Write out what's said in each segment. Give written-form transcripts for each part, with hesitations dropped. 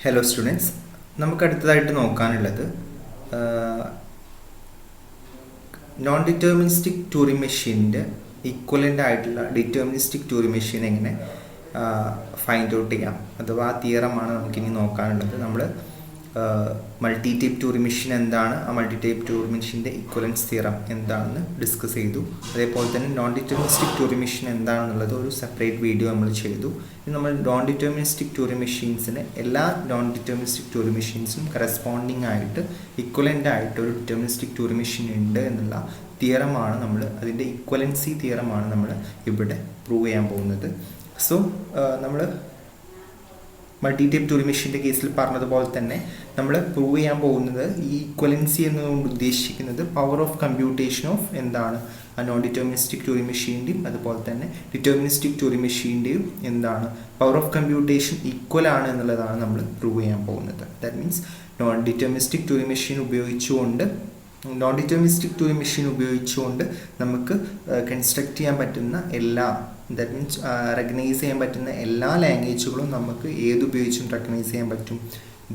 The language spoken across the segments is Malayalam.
ഹലോ സ്റ്റുഡൻസ്, നമുക്ക് അടുത്തതായിട്ട് നോക്കാനുള്ളത് നോൺ ഡിറ്റർമിനിസ്റ്റിക് ട്യൂറിംഗ് മെഷീനിൻ്റെ ഈക്വലൻ്റ് ആയിട്ടുള്ള ഡിറ്റർമിനിസ്റ്റിക് ട്യൂറിംഗ് മെഷീൻ എങ്ങനെ ഫൈൻഡ് ഔട്ട് ചെയ്യാം അഥവാ ആ തിയറമാണ് നമുക്കിനി നോക്കാനുള്ളത്. നമ്മൾ മൾട്ടി ടൈപ്പ് ട്യൂറിംഗ് മെഷീൻ എന്താണ്, ആ മൾട്ടി ടൈപ്പ് ട്യൂറിംഗ് മെഷീൻ്റെ ഈക്വലൻസ് തിയറം എന്താണെന്ന് ഡിസ്കസ് ചെയ്തു. അതേപോലെ തന്നെ നോൺ ഡിറ്റർമിനിസ്റ്റിക് ട്യൂറിംഗ് മെഷീൻ എന്താണെന്നുള്ളത് ഒരു സെപ്പറേറ്റ് വീഡിയോ നമ്മൾ ചെയ്തു. ഇനി നമ്മൾ നോൺ ഡിറ്റർമിനിസ്റ്റിക് ട്യൂറിംഗ് മെഷീൻസിന് എല്ലാ നോൺ ഡിറ്റർമിനിസ്റ്റിക് ട്യൂറിംഗ് മെഷീൻസും കറസ്പോണ്ടിങ് ആയിട്ട് ഈക്വലൻ്റ് ആയിട്ട് ഒരു ഡിറ്റർമിനിസ്റ്റിക് ട്യൂറിംഗ് മെഷീൻ ഉണ്ട് എന്നുള്ള തിയറമാണ് നമ്മൾ, അതിൻ്റെ ഈക്വലൻസി തിയറമാണ് നമ്മൾ ഇവിടെ പ്രൂവ് ചെയ്യാൻ പോകുന്നത്. സോ നമ്മൾ മൾട്ടി ടൈപ്പ് ട്യൂറിംഗ് മെഷീൻ്റെ കേസിൽ പറഞ്ഞതുപോലെ തന്നെ നമ്മൾ പ്രൂവ് ചെയ്യാൻ പോകുന്നത് ഈ ഈക്വലൻസി എന്നുകൊണ്ട് ഉദ്ദേശിക്കുന്നത് പവർ ഓഫ് കമ്പ്യൂട്ടേഷൻ ഓഫ് എന്താണ് ആ നോൺ ഡിറ്റർമിനിസ്റ്റിക് ട്യൂറിംഗ് മെഷീൻ്റെയും അതുപോലെ തന്നെ ഡിറ്റർമിനിസ്റ്റിക് ട്യൂറിംഗ് മെഷീൻ്റെയും എന്താണ് പവർ ഓഫ് കമ്പ്യൂട്ടേഷൻ ഈക്വൽ ആണ് എന്നുള്ളതാണ് നമ്മൾ പ്രൂവ് ചെയ്യാൻ പോകുന്നത്. That means non deterministic Turing machine ഉപയോഗിച്ചുകൊണ്ട് നമുക്ക് കൺസ്ട്രക്ട് ചെയ്യാൻ പറ്റുന്ന എല്ലാ, ദാറ്റ് മീൻസ് റെക്കഗ്നൈസ് ചെയ്യാൻ പറ്റുന്ന എല്ലാ ലാംഗ്വേജുകളും നമുക്ക് ഏതുപയോഗിച്ചും റെക്കഗ്നൈസ് ചെയ്യാൻ പറ്റും,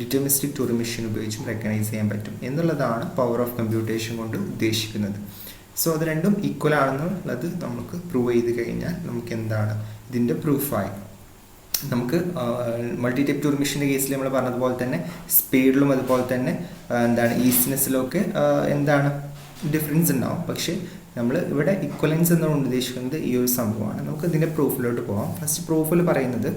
ഡിറ്റർമിനിസ്റ്റിക് ട്യൂറിംഗ് മെഷീൻ ഉപയോഗിച്ചും റെക്കഗ്നൈസ് ചെയ്യാൻ പറ്റും എന്നുള്ളതാണ് പവർ ഓഫ് കമ്പ്യൂട്ടേഷൻ കൊണ്ട് ഉദ്ദേശിക്കുന്നത്. സോ അത് രണ്ടും ഈക്വൽ ആണെന്നുള്ളത് നമുക്ക് പ്രൂവ് ചെയ്ത് കഴിഞ്ഞാൽ നമുക്ക് എന്താണ് ഇതിൻ്റെ പ്രൂഫായി. നമുക്ക് മൾട്ടി ടൈപ്പ് ട്യൂറിംഗ് മെഷീൻ്റെ കേസിൽ നമ്മൾ പറഞ്ഞതുപോലെ തന്നെ സ്പീഡിലും അതുപോലെ തന്നെ എന്താണ് ഈസിനെസ്സിലൊക്കെ എന്താണ് ഡിഫറൻസ് ഉണ്ടാവും. പക്ഷേ നമ്മൾ ഇവിടെ ഇക്വലൻസ് എന്നുകൊണ്ട് ഉദ്ദേശിക്കുന്നത് ഈ ഒരു സംഭവമാണ്. നമുക്ക് ഇതിൻ്റെ പ്രൂഫിലോട്ട് പോകാം. ഫസ്റ്റ് പ്രൂഫിൽ പറയുന്നത്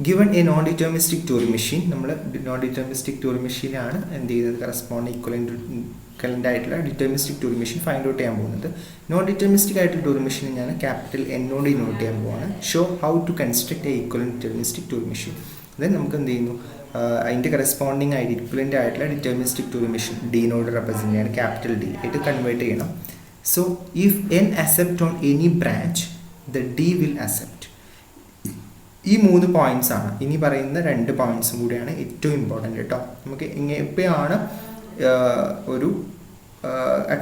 given a non deterministic Turing machine, നമ്മൾ നോൺ ഡിറ്റർമിനിസ്റ്റിക് ട്യൂറിംഗ് മെഷീനാണ് എന്ത് ചെയ്യുന്നത് കറസ്പോണ്ട് ഈക്വലൻ്റ് ആയിട്ടുള്ള deterministic Turing machine find out ചെയ്യാൻ പോകുന്നത്. നോൺ ഡിറ്റർമിനിസ്റ്റിക് ആയിട്ടുള്ള ട്യൂറിംഗ് മെഷീൻ ഞാൻ ക്യാപിറ്റൽ എന്നോട് ഇനോട്ട് ചെയ്യാൻ പോവാണ്. Show how to construct a equivalent deterministic Turing machine. Then നമുക്ക് എന്ത് ചെയ്യുന്നു, അതിൻ്റെ കറസ്പോണ്ടിങ് ആയിട്ട് ഇക്വലൻ്റ് ആയിട്ടുള്ള deterministic Turing machine denote represent ചെയ്യാണ്, ക്യാപിറ്റൽ ഡി ആയിട്ട് കൺവേർട്ട് ചെയ്യണം. So if n accept on any branch, the d will accept. ഈ 3 പോയിന്റ്സ് ആണ്. ഇനി പറയുന്ന 2 പോയിന്റ്സും കൂടിയാണ് ഏറ്റവും ഇമ്പോർട്ടൻ്റ് കേട്ടോ. നമുക്ക് എപ്പോഴാണ് ഒരു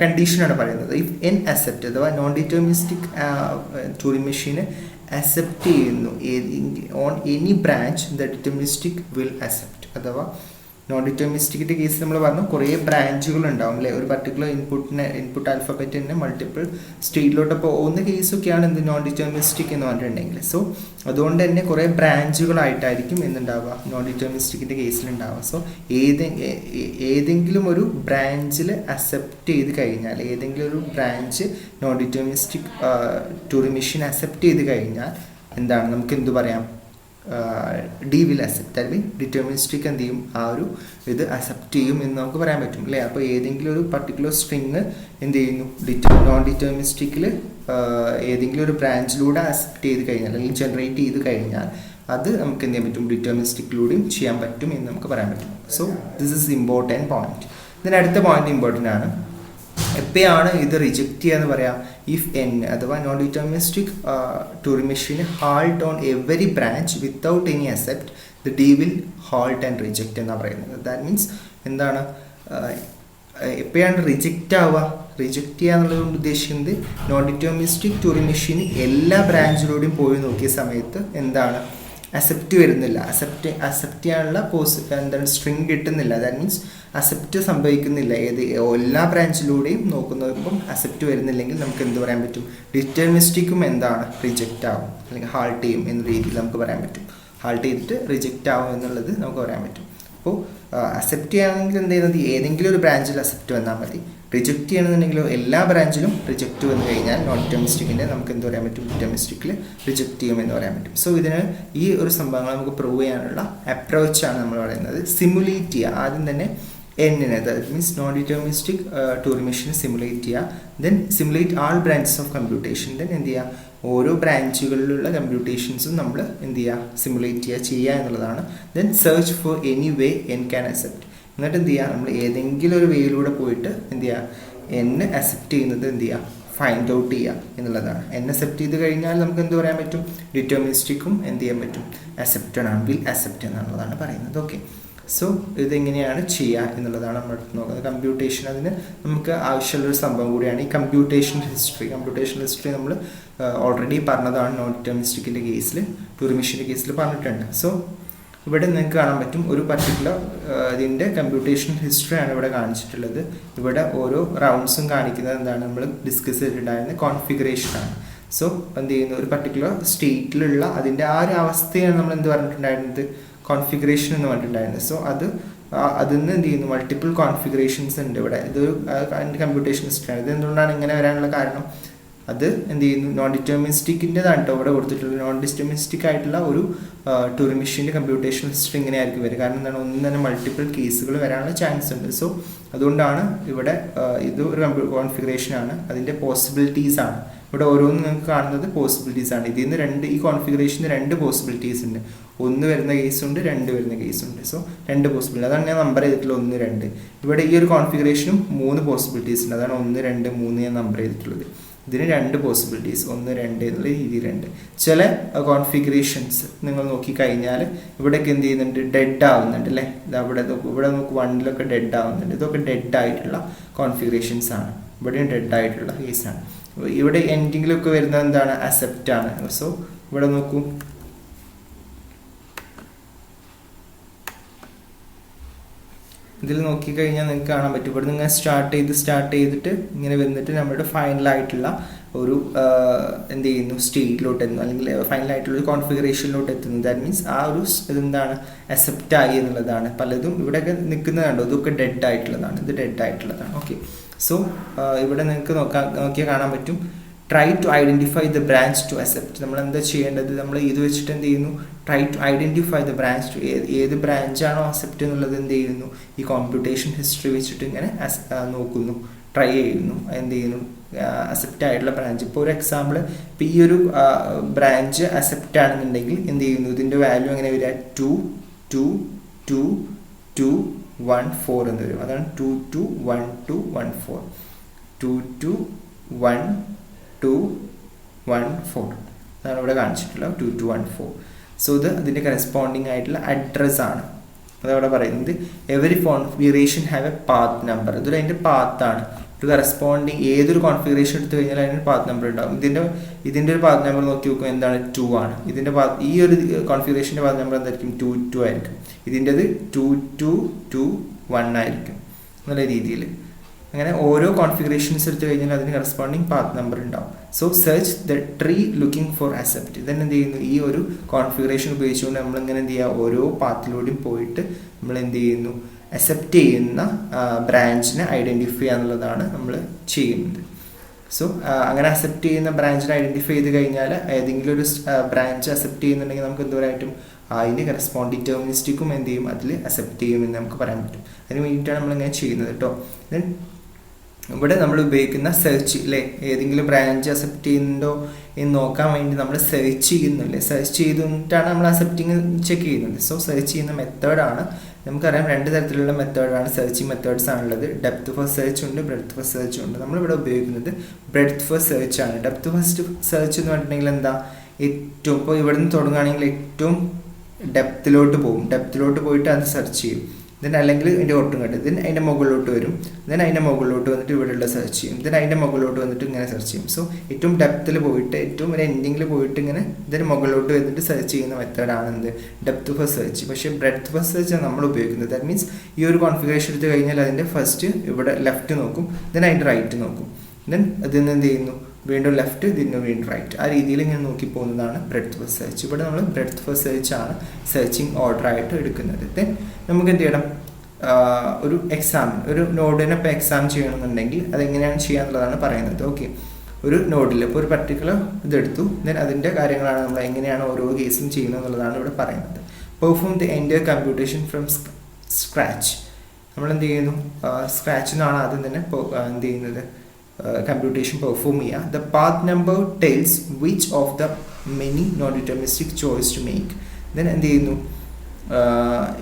കണ്ടീഷനാണ് പറയുന്നത്. ഇഫ് n accept അഥവാ നോൺ ഡിറ്റർമിനിസ്റ്റിക് ട്യൂറിംഗ് മെഷീന് അക്സെപ്റ്റ് ചെയ്യുന്നു on any branch the deterministic will accept. അഥവാ നോൺ ഡിറ്റർമിനിസ്റ്റിക്കിൻ്റെ കേസിൽ നമ്മൾ പറഞ്ഞു കുറേ ബ്രാഞ്ചുകൾ ഉണ്ടാവും അല്ലേ, ഒരു പർട്ടിക്കുലർ ഇൻപുട്ട് ആൽഫബറ്റ് തന്നെ മൾട്ടിപ്പിൾ സ്റ്റേറ്റിലോട്ട് പോകുന്ന കേസൊക്കെയാണ് എന്ത് നോൺ ഡിറ്റർമിനിസ്റ്റിക് എന്ന് പറഞ്ഞിട്ടുണ്ടെങ്കിൽ. സോ അതുകൊണ്ട് തന്നെ കുറേ ബ്രാഞ്ചുകളായിട്ടായിരിക്കും എന്തുണ്ടാവുക നോൺ ഡിറ്റർമിനിസ്റ്റിക്കിൻ്റെ കേസിലുണ്ടാവുക. സോ ഏതെങ്കിലും ഒരു ബ്രാഞ്ചിൽ അക്സെപ്റ്റ് ചെയ്ത് കഴിഞ്ഞാൽ, ഏതെങ്കിലും ഒരു branch non deterministic Turing machine accept ചെയ്ത് കഴിഞ്ഞാൽ എന്താണ് നമുക്ക് എന്ത് പറയാം, ഡി വിൽ അക്സെപ്റ്റ്. അല്ലെങ്കിൽ ഡിറ്റർമിനിസ്റ്റിക് എന്ത് ചെയ്യും, ആ ഒരു ഇത് അക്സെപ്റ്റ് ചെയ്യും എന്ന് നമുക്ക് പറയാൻ പറ്റും അല്ലേ. അപ്പോൾ ഏതെങ്കിലും ഒരു പർട്ടിക്കുലർ സ്ട്രിങ് എന്ത് ചെയ്യുന്നു നോൺ ഡിറ്റർമിനിസ്റ്റിക്കിൽ ഏതെങ്കിലും ഒരു ബ്രാഞ്ചിലൂടെ അക്സെപ്റ്റ് ചെയ്ത് കഴിഞ്ഞാൽ അല്ലെങ്കിൽ ജനറേറ്റ് ചെയ്ത് കഴിഞ്ഞാൽ അത് നമുക്ക് എന്ത് ചെയ്യാൻ പറ്റും, ഡിറ്റർമിനിസ്റ്റിക്കിലൂടെയും ചെയ്യാൻ പറ്റും എന്ന് നമുക്ക് പറയാൻ പറ്റും. So this is important point. ഇതിന് അടുത്ത പോയിന്റ് ഇമ്പോർട്ടൻ്റ് ആണ്. എപ്പോഴാണ് ഇത് റിജക്റ്റ് ചെയ്യുക എന്ന് പറയാം, ഇഫ് എൻ അഥവാ non deterministic Turing machine halt on every branch without any accept the D will halt and reject എന്നാണ് പറയുന്നത്. ദാറ്റ് മീൻസ് എന്താണ്, എപ്പോഴാണ് റിജക്റ്റ് ആവുക, റിജക്റ്റ് ചെയ്യുക എന്നുള്ളതുകൊണ്ട് ഉദ്ദേശിക്കുന്നത് നോൺ ഡിറ്റർമിനിസ്റ്റിക് ട്യൂറിംഗ് മെഷീൻ എല്ലാ ബ്രാഞ്ചിലൂടെയും പോയി നോക്കിയ സമയത്ത് എന്താണ് അക്സെപ്റ്റ് വരുന്നില്ല, അക്സെപ്റ്റ് ചെയ്യാനുള്ള എന്താണ് സ്ട്രിങ് കിട്ടുന്നില്ല. ദാറ്റ് മീൻസ് അക്സെപ്റ്റ് സംഭവിക്കുന്നില്ല. എല്ലാ ബ്രാഞ്ചിലൂടെയും നോക്കുന്നപ്പം അക്സെപ്റ്റ് വരുന്നില്ലെങ്കിൽ നമുക്ക് എന്ത് പറയാൻ പറ്റും, ഡിറ്റർമിനിസ്റ്റിക്കും എന്താണ് റിജക്റ്റ് ആവും അല്ലെങ്കിൽ ഹാൾട്ട് ചെയ്യും എന്ന രീതിയിൽ നമുക്ക് പറയാൻ പറ്റും. ഹാൾട്ട് ചെയ്തിട്ട് റിജക്റ്റ് ആവും എന്നുള്ളത് നമുക്ക് പറയാൻ പറ്റും. അപ്പോൾ അക്സെപ്റ്റ് ചെയ്യുകയാണെങ്കിൽ എന്ത് ചെയ്യുന്നത്, ഏതെങ്കിലും ഒരു ബ്രാഞ്ചിൽ അക്സെപ്റ്റ് വന്നാൽ മതി. റിജക്റ്റ് ചെയ്യണമെന്നുണ്ടെങ്കിൽ എല്ലാ ബ്രാഞ്ചിലും റിജക്റ്റ് വന്നു കഴിഞ്ഞാൽ നോൺ ഡിറ്റർമിനിസ്റ്റിക്കിൻ്റെ നമുക്ക് എന്ത് പറയാൻ പറ്റും, ഡിറ്റർമിനിസ്റ്റിക്കിൽ റിജക്റ്റ് ചെയ്യുമെന്ന് പറയാൻ പറ്റും. സോ ഇതിന് ഈ ഒരു സംഭവങ്ങൾ നമുക്ക് പ്രൂവ് ചെയ്യാനുള്ള അപ്രോച്ചാണ് നമ്മൾ പറയുന്നത്. സിമുലേറ്റ് ചെയ്യുക, ആദ്യം തന്നെ എന്നിനെ, that means non deterministic Turing മെഷീനെ സിമുലേറ്റ് ചെയ്യുക. Then simulate all branches of computation. Then എന്ത് ചെയ്യുക, ഓരോ ബ്രാഞ്ചുകളിലുള്ള കമ്പ്യൂട്ടേഷൻസും നമ്മൾ എന്ത് ചെയ്യുക, സിമുലേറ്റ് ചെയ്യുക എന്നുള്ളതാണ്. Then search for any way N can accept. എന്നിട്ട് എന്ത് ചെയ്യുക, നമ്മൾ ഏതെങ്കിലും ഒരു വേയിലൂടെ പോയിട്ട് എന്ത് ചെയ്യുക, എന്നെ അക്സെപ്റ്റ് ചെയ്യുന്നത് എന്ത് ചെയ്യുക, ഫൈൻഡ് ഔട്ട് ചെയ്യുക എന്നുള്ളതാണ്. എന്നെ അക്സെപ്റ്റ് ചെയ്ത് കഴിഞ്ഞാൽ നമുക്ക് എന്ത് പറയാൻ പറ്റും, ഡിറ്റർമിനിസ്റ്റിക്കും എന്ത് ചെയ്യാൻ പറ്റും, അക്സെപ്റ്റഡ് ആണ്, വിൽ അക്സെപ്റ്റ് എന്നുള്ളതാണ് പറയുന്നത്. ഓക്കെ, സോ ഇതെങ്ങനെയാണ് ചെയ്യുക എന്നുള്ളതാണ് നമ്മൾ നോക്കുന്നത്. കമ്പ്യൂട്ടേഷൻ അതിന് നമുക്ക് ആവശ്യമുള്ളൊരു സംഭവം കൂടിയാണ് ഈ കമ്പ്യൂട്ടേഷൻ ഹിസ്റ്ററി. നമ്മൾ ഓൾറെഡി പറഞ്ഞതാണ് നോൺ ഡിറ്റർമിനിസ്റ്റിക്കിൻ്റെ കേസിൽ, ട്യൂറിംഗ് മെഷീൻ്റെ കേസിൽ പറഞ്ഞിട്ടുണ്ട്. സോ ഇവിടെ നിങ്ങൾക്ക് കാണാൻ പറ്റും ഒരു പർട്ടിക്കുലർ ഇതിൻ്റെ കമ്പ്യൂട്ടേഷൻ ഹിസ്റ്ററിയാണ് ഇവിടെ കാണിച്ചിട്ടുള്ളത്. ഇവിടെ ഓരോ റൗണ്ട്സും കാണിക്കുന്നത് എന്താണ്, നമ്മൾ ഡിസ്കസ് ചെയ്തിട്ടുണ്ടായിരുന്ന കോൺഫിഗറേഷനാണ്. സോ എന്ത് ചെയ്യുന്നു, ഒരു പർട്ടിക്കുലർ സ്റ്റേറ്റിലുള്ള അതിൻ്റെ ആ ഒരു അവസ്ഥയാണ് നമ്മൾ എന്ത് പറഞ്ഞിട്ടുണ്ടായിരുന്നത്, കോൺഫിഗറേഷൻ എന്ന് പറഞ്ഞിട്ടുണ്ടായിരുന്നത്. സോ അതിൽ നിന്ന് എന്ത് ചെയ്യുന്നു, മൾട്ടിപ്പിൾ കോൺഫിഗറേഷൻസ് ഉണ്ട് ഇവിടെ. ഇതൊരു കമ്പ്യൂട്ടേഷൻ ഹിസ്റ്ററിയാണ്. ഇത് എന്തുകൊണ്ടാണ് ഇങ്ങനെ വരാനുള്ള കാരണം, അത് എന്ത് ചെയ്യുന്നു, നോൺ ഡിറ്റർമിനിസ്റ്റിക്കിൻ്റെതാണ് കേട്ടോ ഇവിടെ കൊടുത്തിട്ടുള്ളത്. നോൺ ഡിറ്റർമിനിസ്റ്റിക് ആയിട്ടുള്ള ഒരു ടൂറിംഗ് മെഷീൻ്റെ കമ്പ്യൂട്ടേഷൻ ഹിസ്റ്ററി ഇങ്ങനെ ആയിരിക്കും വരിക. കാരണം എന്താണ്, ഒന്നും തന്നെ മൾട്ടിപ്പിൾ കേസുകൾ വരാനുള്ള ചാൻസ് ഉണ്ട്. സോ അതുകൊണ്ടാണ് ഇവിടെ ഇത് ഒരു കോൺഫിഗറേഷനാണ്, അതിൻ്റെ പോസിബിലിറ്റീസ് ആണ് ഇവിടെ ഓരോന്നും നിങ്ങൾക്ക് കാണുന്നത് പോസിബിലിറ്റീസ് ആണ്. ഇതിൽ നിന്ന് ഈ കോൺഫിഗറേഷന് 2 പോസിബിലിറ്റീസ് ഉണ്ട്. 1 വരുന്ന കേസുണ്ട്, 2 വരുന്ന കേസുണ്ട്. സോ 2 പോസിബിലിറ്റി, അതാണ് ഞാൻ നമ്പർ ചെയ്തിട്ടുള്ളത് 1, 2. ഇവിടെ ഈ ഒരു കോൺഫിഗറേഷനും 3 പോസിബിലിറ്റീസ് ഉണ്ട്, അതാണ് 1, 2, 3 ഞാൻ നമ്പർ ചെയ്തിട്ടുള്ളത്. ഇതിന് 2 പോസിബിലിറ്റീസ്, 1, 2 എന്നുള്ള രീതിയിലുണ്ട്. ചില കോൺഫിഗറേഷൻസ് നിങ്ങൾ നോക്കിക്കഴിഞ്ഞാൽ ഇവിടേക്ക് എന്ത് ചെയ്യുന്നുണ്ട്, ഡെഡ് ആവുന്നുണ്ട് അല്ലേ. ഇവിടെ നമുക്ക് 1 ഡെഡ് ആവുന്നുണ്ട്. ഇതൊക്കെ ഡെഡ് ആയിട്ടുള്ള കോൺഫിഗറേഷൻസ് ആണ്. ഇവിടെയും ഡെഡ് ആയിട്ടുള്ള കേസാണ്. ഇവിടെ എൻഡിങ്ങിലൊക്കെ വരുന്നത് എന്താണ്, അക്സെപ്റ്റ് ആണ്. സോ ഇവിടെ നോക്കൂ, ഇതിൽ നോക്കിക്കഴിഞ്ഞാൽ നിങ്ങൾക്ക് കാണാൻ പറ്റും. ഇവിടെ നിങ്ങൾ സ്റ്റാർട്ട് ചെയ്തിട്ട് ഇങ്ങനെ വന്നിട്ട് നമ്മുടെ ഫൈനലായിട്ടുള്ള ഒരു എന്ത് ചെയ്യുന്നു, സ്റ്റേറ്റിലോട്ട് എത്തുന്നു, അല്ലെങ്കിൽ ഫൈനലായിട്ടുള്ള ഒരു കോൺഫിഗറേഷനിലോട്ട് എത്തുന്നു. ദാറ്റ് മീൻസ് ആ ഒരു ഇതെന്താണ്, അക്സെപ്റ്റ് ആയി എന്നുള്ളതാണ്. പലതും ഇവിടെയൊക്കെ നിൽക്കുന്നതുണ്ടോ, ഇതൊക്കെ ഡെഡ് ആയിട്ടുള്ളതാണ്, ഇത് ഡെഡ് ആയിട്ടുള്ളതാണ്. ഓക്കെ, സോ ഇവിടെ നിങ്ങൾക്ക് നോക്കിയാൽ കാണാൻ പറ്റും, try to identify the branch to accept. നമ്മൾ എന്താ ചെയ്യേണ്ടത്, നമ്മൾ ഇത് വെച്ചിട്ട് എന്ത് ചെയ്യുന്നു, try to identify the branch to, ഏത് ബ്രാഞ്ചാണോ അക്സെപ്റ്റ് എന്നുള്ളത് എന്ത് ചെയ്യുന്നു, ഈ കോമ്പ്യൂട്ടേഷൻ ഹിസ്റ്ററി വെച്ചിട്ട് ഇങ്ങനെ നോക്കുന്നു, ട്രൈ ചെയ്യുന്നു, എന്ത് ചെയ്യുന്നു, അക്സെപ്റ്റ് ആയിട്ടുള്ള ബ്രാഞ്ച്. ഇപ്പോൾ ഒരു എക്സാമ്പിൾ, ഇപ്പോൾ ഈ ഒരു ബ്രാഞ്ച് അക്സെപ്റ്റ് ആണെന്നുണ്ടെങ്കിൽ എന്ത് ചെയ്യുന്നു, ഇതിൻ്റെ വാല്യൂ എങ്ങനെ വരിക, 2 2 2 2 1 4 എന്ന് വരും. അതാണ് 2 2 1 2 1 4 2 2 1 2 1 4 അതാണ് ഇവിടെ കാണിച്ചിട്ടുള്ളത്, 2 2 1 4. സോ ഇത് അതിൻ്റെ കറസ്പോണ്ടിങ് ആയിട്ടുള്ള അഡ്രസ് ആണ്. അതവിടെ പറയുന്നത് every configuration have A path number. ഇതൊരു അതിൻ്റെ പാത്താണ്. ഒരു കറസ്പോണ്ടിങ് ഏതൊരു കോൺഫിഗറേഷൻ എടുത്തു കഴിഞ്ഞാൽ അതിന് പാത്ത് നമ്പർ ഉണ്ടാകും. ഇതിൻ്റെ ഒരു പാത്ത് നമ്പർ നോക്കി നോക്കും, എന്താണ്, 2 ആണ്. ഇതിൻ്റെ ഈ ഒരു കോൺഫിഗറേഷൻ്റെ പാത്ത് നമ്പർ എന്തായിരിക്കും, 2 2 ആയിരിക്കും. ഇതിൻ്റെത് 2 2 2 1 ആയിരിക്കും എന്നുള്ള രീതിയിൽ. അങ്ങനെ ഓരോ കോൺഫിഗറേഷൻസ് എടുത്തു കഴിഞ്ഞാൽ അതിന് കറസ്പോണ്ടിങ് പാത്ത് നമ്പർ ഉണ്ടാവും. So search the tree looking for accept. ഇതന്നെ എന്ത് ചെയ്യുന്നു, ഈ ഒരു കോൺഫിഗറേഷൻ ഉപയോഗിച്ചുകൊണ്ട് നമ്മളിങ്ങനെ എന്ത് ചെയ്യുക, ഓരോ പാത്തിലൂടെയും പോയിട്ട് നമ്മൾ എന്ത് ചെയ്യുന്നു, അക്സെപ്റ്റ് ചെയ്യുന്ന ബ്രാഞ്ചിനെ ഐഡൻറ്റിഫൈ ചെയ്യുക എന്നുള്ളതാണ് നമ്മൾ ചെയ്യുന്നത്. സോ അങ്ങനെ അക്സെപ്റ്റ് ചെയ്യുന്ന ബ്രാഞ്ചിനെ ഐഡൻറ്റിഫൈ ചെയ്ത് കഴിഞ്ഞാൽ ഏതെങ്കിലും ഒരു ബ്രാഞ്ച് അക്സെപ്റ്റ് ചെയ്യുന്നുണ്ടെങ്കിൽ നമുക്ക് എന്തുവരായിട്ടും അതിന് കറസ്പോണ്ട് ഡിറ്റർമിനിസ്റ്റിക്കും എന്ത് ചെയ്യും, അതിൽ അക്സെപ്റ്റ് ചെയ്യുമെന്ന് നമുക്ക് പറയാൻ പറ്റും. അതിന് വേണ്ടിയിട്ടാണ് നമ്മളിങ്ങനെ ചെയ്യുന്നത് കേട്ടോ. ദെൻ ഇവിടെ നമ്മൾ ഉപയോഗിക്കുന്ന സെർച്ച് അല്ലേ, ഏതെങ്കിലും ബ്രാഞ്ച് അക്സെപ്റ്റ് ചെയ്യുന്നുണ്ടോ എന്ന് നോക്കാൻ വേണ്ടി നമ്മൾ സെർച്ച് ചെയ്യുന്നില്ലേ, സെർച്ച് ചെയ്തിട്ടാണ് നമ്മൾ അക്സെപ്റ്റിങ് ചെക്ക് ചെയ്യുന്നത്. സോ സെർച്ച് ചെയ്യുന്ന മെത്തേഡാണ്, നമുക്കറിയാം 2 തരത്തിലുള്ള മെത്തേഡാണ്, സെർച്ചിങ് മെത്തേഡ്സ് ആണുള്ളത്. ഡെപ്ത് ഫസ്റ്റ് സെർച്ച് ഉണ്ട്, ബ്രെഡ്ത്ത് ഫസ്റ്റ് സെർച്ച് ഉണ്ട്. നമ്മളിവിടെ ഉപയോഗിക്കുന്നത് ബ്രെഡ്ത്ത് ഫസ്റ്റ് സെർച്ച് ആണ്. ഡെപ്ത് ഫസ്റ്റ് സെർച്ച് എന്ന് പറഞ്ഞിട്ടുണ്ടെങ്കിൽ എന്താ, ഏറ്റവും ഇപ്പോൾ ഇവിടെ നിന്ന് തുടങ്ങുകയാണെങ്കിൽ ഏറ്റവും ഡെപ്തിലോട്ട് പോകും, ഡെപ്തിലോട്ട് പോയിട്ട് അത് സെർച്ച് ചെയ്യും. ദെൻ അല്ലെങ്കിൽ അതിൻ്റെ ഒട്ടും കണ്ട് ദെൻ അതിൻ്റെ മുകളിലോട്ട് വരും, ദെൻ അതിൻ്റെ മുകളിലോട്ട് വന്നിട്ട് ഇവിടെയുള്ള സെർച്ച് ചെയ്യും, ദെൻ അതിൻ്റെ മുകളിലോട്ട് വന്നിട്ട് ഇങ്ങനെ സെർച്ച് ചെയ്യും. സോ ഏറ്റവും ഡെപ്തിൽ പോയിട്ട് ഏറ്റവും ഒരു എൻഡിങ്ങിൽ പോയിട്ട് ഇങ്ങനെ ഇതിന് മുകളിലോട്ട് വന്നിട്ട് സെർച്ച് ചെയ്യുന്ന മെത്തേഡാണ് എന്ത്, ഡെപ്ത് ഫസ്റ്റ് സെർച്ച്. പക്ഷേ ബ്രെഡ്ത്ത് ഫസ്റ്റ് സെർച്ചാണ് നമ്മൾ ഉപയോഗിക്കുന്നത്. ദാറ്റ് മീൻസ് ഈ ഒരു കോൺഫിഗറേഷൻ എടുത്ത് കഴിഞ്ഞാൽ അതിൻ്റെ ഫസ്റ്റ് ഇവിടെ ലെഫ്റ്റ് നോക്കും, ദെൻ അതിൻ്റെ റൈറ്റ് നോക്കും, ദെൻ അതിൽ നിന്ന് എന്ത് ചെയ്യുന്നു, വീണ്ടും ലെഫ്റ്റ്, ഇതിന് വീണ്ടും റൈറ്റ്, ആ രീതിയിൽ ഇങ്ങനെ നോക്കി പോകുന്നതാണ് ബ്രെഡ്ത്ത് ഫസ്റ്റ് സെർച്ച്. ഇവിടെ നമ്മൾ ബ്രെഡ്ത്ത് ഫസ്റ്റ് സെർച്ചാണ് സെർച്ചിങ് ഓർഡർ ആയിട്ട് എടുക്കുന്നത്. ദെൻ നമുക്ക് എന്ത് ചെയ്യണം, ഒരു ഒരു നോഡിനെ ഇപ്പോൾ എക്സാം ചെയ്യണമെന്നുണ്ടെങ്കിൽ അതെങ്ങനെയാണ് ചെയ്യാന്നുള്ളതാണ് പറയുന്നത്. ഓക്കെ, ഒരു നോഡിൽ ഇപ്പോൾ ഒരു പർട്ടിക്കുലർ ഇതെടുത്തു, ദെൻ അതിൻ്റെ കാര്യങ്ങളാണ് നമ്മൾ എങ്ങനെയാണ് ഓരോ കേസും ചെയ്യുന്നത് എന്നുള്ളതാണ് ഇവിടെ പറയുന്നത്. Perform the entire computation from scratch. നമ്മൾ എന്ത് ചെയ്യുന്നു, സ്ക്രാച്ചിൽ നിന്നാണ് ആദ്യം തന്നെ എന്ത് ചെയ്യുന്നത്, കമ്പ്യൂട്ടേഷൻ പെർഫോം ചെയ്യുക. The path number tells which of the many non deterministic choice to make. Then എന്ത് ചെയ്യുന്നു,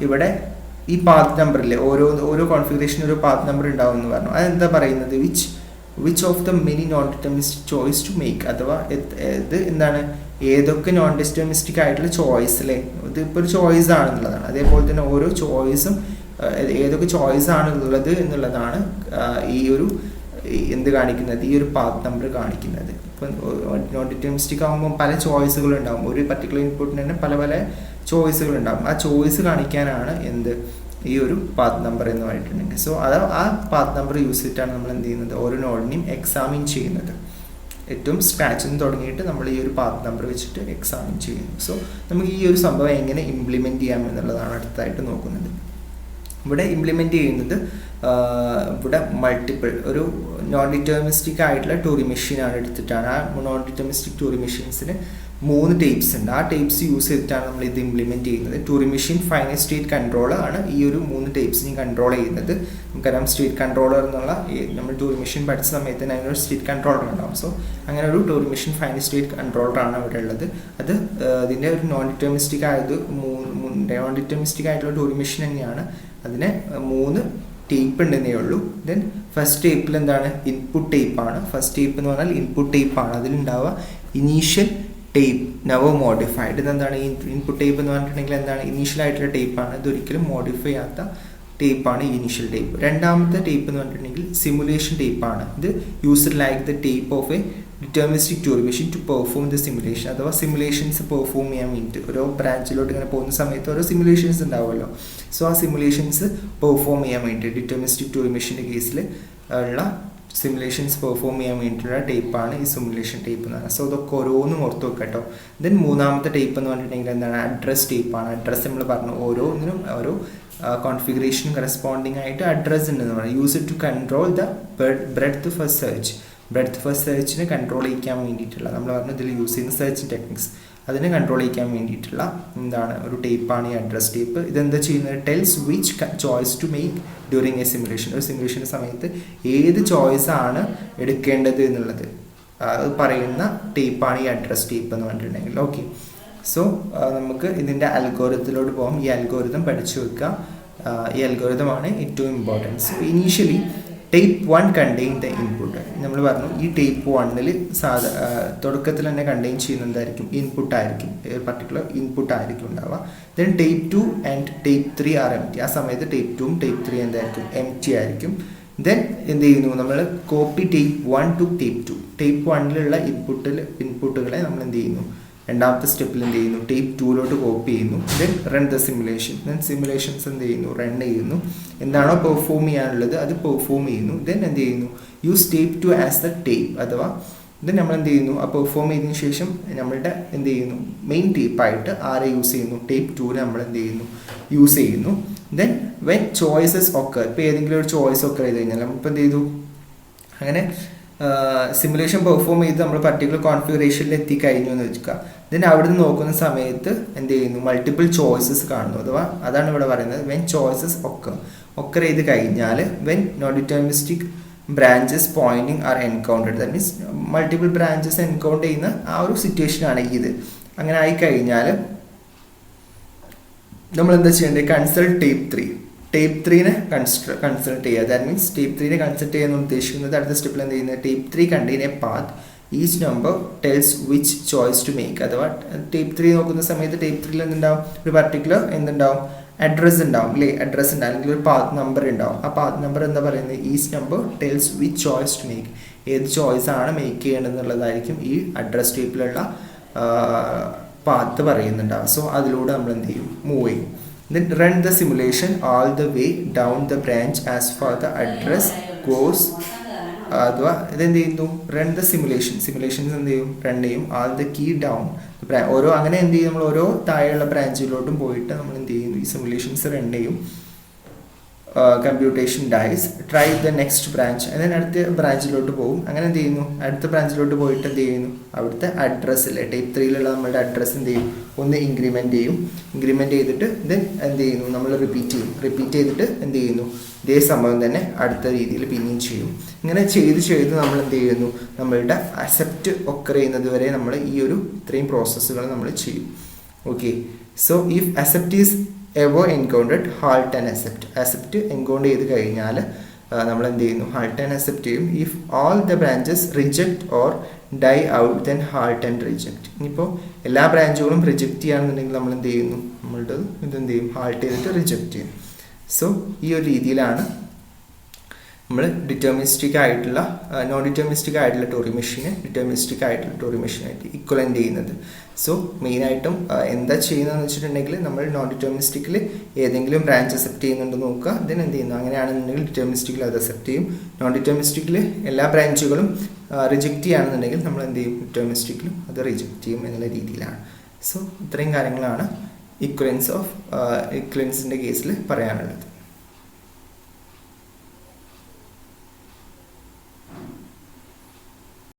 ഇവിടെ ഈ പാത്ത് നമ്പറില്ലേ, ഓരോ കോൺഫിഗറേഷനും ഒരു പാത്ത് നമ്പർ ഉണ്ടാവും എന്ന് പറഞ്ഞു. അതെന്താ പറയുന്നത്, which of the many non deterministic choice to make, അഥവാ ഇത് എന്താണ്, ഏതൊക്കെ നോൺ ഡിറ്റർമിനിസ്റ്റിക് ആയിട്ടുള്ള ചോയ്സ് അല്ലേ, ഇതിപ്പോൾ ഒരു ചോയ്സ് ആണെന്നുള്ളതാണ്. അതേപോലെ തന്നെ ഓരോ ചോയ്സും ഏതൊക്കെ ചോയ്സ് ആണുള്ളത് എന്നുള്ളതാണ് ഈ ഒരു എന്ത് കാണിക്കുന്നത്, ഈ ഒരു പാത്ത് നമ്പർ കാണിക്കുന്നത്. ഇപ്പം നോൺ ഡിറ്റർമിനിസ്റ്റിക് ആകുമ്പോൾ പല ചോയ്സുകളുണ്ടാകും, ഒരു പർട്ടിക്കുലർ ഇൻപുട്ടിന് തന്നെ പല പല ചോയ്സുകളുണ്ടാകും. ആ ചോയ്സ് കാണിക്കാനാണ് എന്ത് ഈ ഒരു പാത്ത് നമ്പർ എന്ന് പറഞ്ഞിട്ടുണ്ടെങ്കിൽ. സോ അത് ആ പാത്ത് നമ്പർ യൂസ് ചെയ്തിട്ടാണ് നമ്മൾ എന്ത് ചെയ്യുന്നത്, ഓരോ നോഡിനെയും എക്സാമിൻ ചെയ്യുന്നത്. ഏറ്റവും സ്ക്രാച്ചിൽ നിന്ന് തുടങ്ങിയിട്ട് നമ്മൾ ഈ ഒരു പാത്ത് നമ്പർ വെച്ചിട്ട് എക്സാമിൻ ചെയ്യുന്നു. സോ നമുക്ക് ഈ ഒരു സംഭവം എങ്ങനെ ഇംപ്ലിമെൻറ്റ് ചെയ്യാം എന്നുള്ളതാണ് അടുത്തായിട്ട് നോക്കുന്നത്. ഇവിടെ ഇംപ്ലിമെൻറ്റ് ചെയ്യുന്നത് ഇവിടെ മൾട്ടിപ്പിൾ ഒരു നോൺ ഡിറ്റർമിനിസ്റ്റിക് ആയിട്ടുള്ള ടൂറി മെഷീനാണ് എടുത്തിട്ടാണ്. ആ നോൺ ഡിറ്റർമിനിസ്റ്റിക് ടൂറി മെഷീൻസിന് 3 ടൈപ്സ് ഉണ്ട്. ആ ടൈപ്സ് യൂസ് ചെയ്തിട്ടാണ് നമ്മൾ ഇത് ഇംപ്ലിമെൻറ്റ് ചെയ്യുന്നത്. ടൂറി മെഷീൻ ഫൈനൈറ്റ് സ്റ്റേറ്റ് കൺട്രോളർ ആണ് ഈ ഒരു 3 ടൈപ്സിനെയും കൺട്രോൾ ചെയ്യുന്നത്. നമുക്കറിയാം സ്റ്റേറ്റ് കൺട്രോളർ എന്നുള്ള നമ്മൾ ടൂറി മെഷീൻ പഠിച്ച സമയത്ത് തന്നെ അതിനൊരു സ്റ്റേറ്റ് കൺട്രോളർ ഉണ്ടാവും. സോ അങ്ങനെ ഒരു ടൂറി മെഷീൻ ഫൈനൈറ്റ് സ്റ്റേറ്റ് കൺട്രോളറാണ് ഇവിടെ ഉള്ളത്. അത് ഇതിൻ്റെ ഒരു നോൺ ഡിറ്റർമിനിസ്റ്റിക് നോൺ ഡിറ്റർമിനിസ്റ്റിക് ആയിട്ടുള്ള ടൂറി മെഷീൻ തന്നെയാണ്. അതിന് 3 ടേപ്പ് ഉണ്ടെന്നേ ഉള്ളൂ. ദെൻ ഫസ്റ്റ് ടേപ്പിൽ എന്താണ്, ഇൻപുട്ട് ടേപ്പാണ്. ഫസ്റ്റ് ടേപ്പ് എന്ന് പറഞ്ഞാൽ ഇൻപുട്ട് ടേപ്പാണ്. അതിലുണ്ടാവുക ഇനീഷ്യൽ ടേപ്പ് നെവർ മോഡിഫൈഡ്. ഇതെന്താണ് ഈ ഇൻപുട്ട് ടേപ്പ് എന്ന് പറഞ്ഞിട്ടുണ്ടെങ്കിൽ എന്താണ്, ഇനീഷ്യൽ ആയിട്ടുള്ള ടേപ്പാണ്. ഇതൊരിക്കലും മോഡിഫൈ ചെയ്യാത്ത ടേപ്പാണ് ഇനീഷ്യൽ ടേപ്പ്. രണ്ടാമത്തെ ടേപ്പ് എന്ന് പറഞ്ഞിട്ടുണ്ടെങ്കിൽ സിമുലേഷൻ ടേപ്പാണ്. ഇത് uses like the tape of a deterministic Turing machine to perform the simulation. അഥവാ സിമുലേഷൻസ് പെർഫോം ചെയ്യാൻ വേണ്ടിയിട്ട് ഓരോ ബ്രാഞ്ചിലോട്ട് ഇങ്ങനെ പോകുന്ന സമയത്ത് ഓരോ സിമുലേഷൻസ് ഉണ്ടാവുമല്ലോ. സോ ആ സിമുലേഷൻസ് പെർഫോം ചെയ്യാൻ വേണ്ടി ഡിറ്റർമിനിസ്റ്റിക് ടൂറി മെഷീൻ്റെ കേസിൽ ഉള്ള സിമുലേഷൻസ് പെർഫോം ചെയ്യാൻ വേണ്ടിയിട്ടുള്ള ടേപ്പാണ് ഈ സിമുലേഷൻ ടേപ്പ് എന്ന് പറയുന്നത്. സോ ഇതൊക്കെ ഓരോന്നും ഓർത്ത് വെക്കുക കേട്ടോ. ദെൻ മൂന്നാമത്തെ ടേപ്പ് എന്ന് പറഞ്ഞിട്ടുണ്ടെങ്കിൽ എന്താണ്, അഡ്രസ് ടേപ്പാണ്. അഡ്രസ് നമ്മൾ പറഞ്ഞു, ഓരോന്നിനും ഓരോ കോൺഫിഗറേഷൻ കറസ്പോണ്ടിങ് ആയിട്ട് അഡ്രസ് ഉണ്ടെന്ന് പറയുന്നത്. Use it to control the breadth first search. Breadth first സെർച്ചിനെ കൺട്രോൾ ചെയ്യാൻ വേണ്ടിയിട്ടുള്ള, നമ്മൾ പറഞ്ഞു ഇതിൽ യൂസ് ചെയ്യുന്ന സെർച്ചിങ് ടെക്നിക്സ്, അതിനെ കൺട്രോൾ ചെയ്യാൻ വേണ്ടിയിട്ടുള്ള എന്താണ് ഒരു ടേപ്പാണ് ഈ അഡ്രസ് ടേപ്പ്. ഇതെന്താ ചെയ്യുന്നത്, tells which choice to make during a simulation. ഒരു സിമുലേഷൻ്റെ സമയത്ത് ഏത് ചോയ്സ് ആണ് എടുക്കേണ്ടത് എന്നുള്ളത് അത് പറയുന്ന ടേപ്പാണ് ഈ അഡ്രസ് ടേപ്പ് എന്ന് പറഞ്ഞിട്ടുണ്ടെങ്കിൽ. ഓക്കെ, സോ നമുക്ക് ഇതിൻ്റെ അൽഗോരിതത്തിലോട്ട് പോകാം. ഈ അൽഗോരിതം പഠിച്ചു വെക്കുക. ഈ അൽഗോരിതമാണ് ഏറ്റവും important. So initially tape 1 contain the input. നമ്മൾ പറഞ്ഞു ഈ ടേപ്പ് 1ൽ തുടക്കത്തിൽ തന്നെ കണ്ടെയ്ൻ ചെയ്യുന്ന എന്തായിരിക്കും, ഇൻപുട്ട് ആയിരിക്കും, പർട്ടിക്കുലർ ഇൻപുട്ട് ആയിരിക്കും ഉണ്ടാവുക. Then tape 2 and tape 3 are M T. ആ സമയത്ത് ടേപ്പ് 2ഉം ടേപ്പ് 3 എന്തായിരിക്കും, എം ടി ആയിരിക്കും. ദെൻ എന്ത് ചെയ്യുന്നു, നമ്മൾ copy tape 1 to tape 2. Tape 1ലുള്ള ഇൻപുട്ടുകളെ നമ്മൾ എന്ത് ചെയ്യുന്നു, രണ്ടാമത്തെ സ്റ്റെപ്പിൽ എന്ത് ചെയ്യുന്നു, ടേപ്പ് 2ലോട്ട് കോപ്പി ചെയ്യുന്നു. Then run the simulation. Then simulations എന്ത് ചെയ്യുന്നു, റൺ ചെയ്യുന്നു. എന്താണോ പെർഫോം ചെയ്യാനുള്ളത് അത് പെർഫോം ചെയ്യുന്നു. ദെൻ എന്ത് ചെയ്യുന്നു, use tape 2 as the tape. അഥവാ ദെൻ നമ്മൾ എന്ത് ചെയ്യുന്നു, ആ പെർഫോം ചെയ്തതിന് ശേഷം നമ്മളുടെ എന്ത് ചെയ്യുന്നു, മെയിൻ ടേപ്പായിട്ട് ആരെ യൂസ് ചെയ്യുന്നു, ടേപ്പ് 2നെ നമ്മൾ എന്ത് ചെയ്യുന്നു, യൂസ് ചെയ്യുന്നു. ദെൻ വെൻ ചോയ്സസ് ഒക്കർ, ഇപ്പോൾ ഏതെങ്കിലും ഒരു ചോയ്സ് ഒക്കർ ചെയ്ത് കഴിഞ്ഞാൽ നമ്മളിപ്പോൾ എന്ത് ചെയ്തു, അങ്ങനെ സിമുലേഷൻ പെർഫോം ചെയ്ത് നമ്മൾ പർട്ടിക്കുലർ കോൺഫിഗറേഷനിൽ എത്തിക്കഴിഞ്ഞു എന്ന് വെക്കുക. ദെൻ അവിടെ നിന്ന് നോക്കുന്ന സമയത്ത് എന്ത് ചെയ്യുന്നു, മൾട്ടിപ്പിൾ ചോയ്സസ് കാണുന്നു. അഥവാ അതാണ് ഇവിടെ പറയുന്നത്, വെൻ ചോയ്സസ് ഒക്കർ ചെയ്ത് കഴിഞ്ഞാൽ when non deterministic branches pointing are encountered. That means multiple branches encounter ചെയ്യുന്ന ആ ഒരു സിറ്റുവേഷനാണ് ഇത്. അങ്ങനെ ആയിക്കഴിഞ്ഞാൽ നമ്മൾ എന്താ ചെയ്യേണ്ടത്, കൺസൾട്ട് ടേപ്പ് 3. ടേപ്പ് 3നെ കൺസൾട്ട് ചെയ്യുക. ദാറ്റ് മീൻസ് ടേപ്പ് 3നെ കൺസൾട്ട് ചെയ്യാൻ ഉദ്ദേശിക്കുന്നത് അടുത്ത സ്റ്റെപ്പിൽ എന്ത് ചെയ്യുന്നത്, tape 3 contain a path each number tells which choice to make. അഥവാ ടേപ്പ് 3 നോക്കുന്ന സമയത്ത് ടേപ്പ് 3ൽ എന്തുണ്ടാവും, ഒരു പർട്ടിക്കുലർ എന്തുണ്ടാവും, അഡ്രസ്സ് ഉണ്ടാവും അല്ലേ, അഡ്രസ്സ് ഉണ്ടാവും, അല്ലെങ്കിൽ ഒരു പാത്ത് നമ്പർ ഉണ്ടാവും. ആ പാത്ത് നമ്പർ എന്താ പറയുന്നത്, each number tells which choice to make. ഏത് ചോയ്സ് ആണ് മേക്ക് ചെയ്യേണ്ടതെന്നുള്ളതായിരിക്കും ഈ അഡ്രസ് ടേപ്പിലുള്ള പാത്ത് പറയുന്നുണ്ടാവും. സോ അതിലൂടെ നമ്മൾ എന്ത് ചെയ്യും, മൂവ് ചെയ്യും. Then run the simulation all the way down the branch as far the address goes. അഥവാ ഇതെന്ത് ചെയ്യുന്നു, റൺ ദ സിമുലേഷൻസ് എന്ത് ചെയ്യും, റൺ ചെയ്യും. ആൾ ദ കീ ഡൗൺ ഓരോ, അങ്ങനെ എന്ത് ചെയ്യും, നമ്മൾ ഓരോ താഴെയുള്ള ബ്രാഞ്ചിലോട്ടും പോയിട്ട് നമ്മൾ എന്ത് ചെയ്യുന്നു, ഈ സിമുലേഷൻസ് റൺ ചെയ്യും. Computation dies try the next branch. അതിന് അടുത്ത ബ്രാഞ്ചിലോട്ട് പോകും. അങ്ങനെ എന്ത് ചെയ്യുന്നു, അടുത്ത ബ്രാഞ്ചിലോട്ട് പോയിട്ട് എന്ത് ചെയ്യുന്നു, അവിടുത്തെ അഡ്രസ്സ് അല്ലേ, ടേപ്പ് 3ലുള്ള നമ്മുടെ അഡ്രസ്സ് എന്ത് ചെയ്യും, ഒന്ന് ഇൻക്രിമെൻറ്റ് ചെയ്തിട്ട് ദെൻ എന്ത് ചെയ്യുന്നു, നമ്മൾ റിപ്പീറ്റ് ചെയ്തിട്ട് എന്ത് ചെയ്യുന്നു, ഇതേ സംഭവം തന്നെ അടുത്ത രീതിയിൽ പിന്നെയും ചെയ്യും. ഇങ്ങനെ ചെയ്ത് നമ്മൾ എന്ത് ചെയ്യുന്നു, നമ്മളുടെ അക്സെപ്റ്റ് ഒക്കർ ചെയ്യുന്നത് വരെ നമ്മൾ ഈ ഒരു ഇത്രയും പ്രോസസ്സുകൾ നമ്മൾ ചെയ്യും. Okay, so if accept is ever encountered halt and accept encounter ചെയ്ത് കഴിഞ്ഞാൽ നമ്മൾ എന്ത് ചെയ്യുന്നു, ഹാൾട്ട് ആൻഡ് അക്സെപ്റ്റ് ചെയ്യും. If all the branches reject or die out then halt and reject. ഇനിയിപ്പോൾ എല്ലാ ബ്രാഞ്ചുകളും റിജക്റ്റ് ചെയ്യുകയാണെന്നുണ്ടെങ്കിൽ നമ്മൾ എന്ത് ചെയ്യുന്നു, നമ്മളുടെ ഇതെന്ത് ചെയ്യും, ഹാൾട്ട് ചെയ്തിട്ട് റിജക്റ്റ് ചെയ്യും. സോ ഈ ഒരു രീതിയിലാണ് നമ്മൾ ഡിറ്റർമിനിസ്റ്റിക് ആയിട്ടുള്ള നോൺ ഡിറ്റർമിനിസ്റ്റിക് ആയിട്ടുള്ള ടോറി മെഷീനെ ഡിറ്റർമിനിസ്റ്റിക് ആയിട്ടുള്ള ടോറി മെഷീനായിട്ട് ഇക്വലൻ്റ് ചെയ്യുന്നത്. സോ മെയിനായിട്ടും എന്താ ചെയ്യുന്നതെന്ന് വെച്ചിട്ടുണ്ടെങ്കിൽ നമ്മൾ നോൺ ഡിറ്റർമിനിസ്റ്റിക്കിൽ ഏതെങ്കിലും ബ്രാഞ്ച് അക്സെപ്റ്റ് ചെയ്യുന്നുണ്ടോ നോക്കുക, ദെൻ എന്ത് ചെയ്യുന്നു, അങ്ങനെയാണെന്നുണ്ടെങ്കിൽ ഡിറ്റർമിനിസ്റ്റിക്കിൽ അത് അക്സെപ്റ്റ് ചെയ്യും. നോൺ ഡിറ്റർമിനിസ്റ്റിക്കിൽ എല്ലാ ബ്രാഞ്ചുകളും റിജക്റ്റ് ചെയ്യുകയാണെന്നുണ്ടെങ്കിൽ നമ്മൾ എന്ത് ചെയ്യും, ഡിറ്റർമിനിസ്റ്റിക്കിലും അത് റിജക്റ്റ് ചെയ്യും എന്നുള്ള രീതിയിലാണ്. സോ ഇത്രയും കാര്യങ്ങളാണ് ഇക്വലൻസിൻ്റെ കേസിൽ പറയാനുള്ളത്.